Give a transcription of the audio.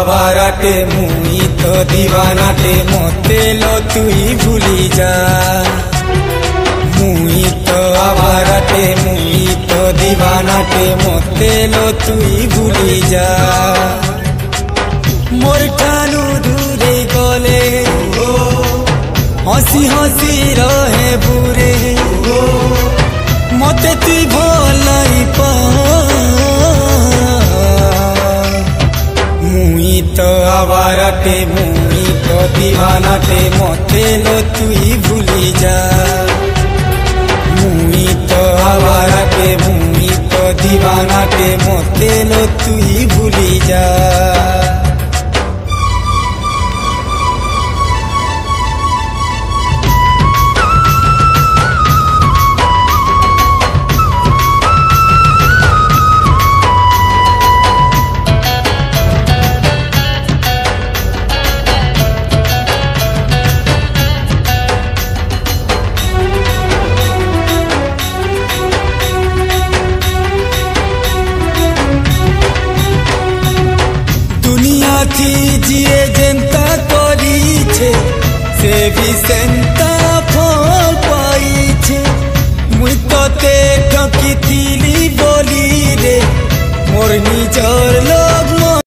आवाराटे मुई तो दीवानाटे मोते लो तुई भूली जा। मुई तो आवाराटे मुई तो दीवानाटे मोते लो तुई भूली जा। मोर ठानु दूरे गले हसी हसी रहे बुरे मते तुई भलाई पा। मुई तो आवाराटे मुई तो दीवानाटे मोते लो तुई भूली जा। मुई तो आवाराटे मुई तो दीवानाटे मोते लो तुई भूली जा। थी जिए जनता करी छे से भी सेंता फल पाई छे। मुई तो ते ठकी थीली बोली रे मोर निजर लोग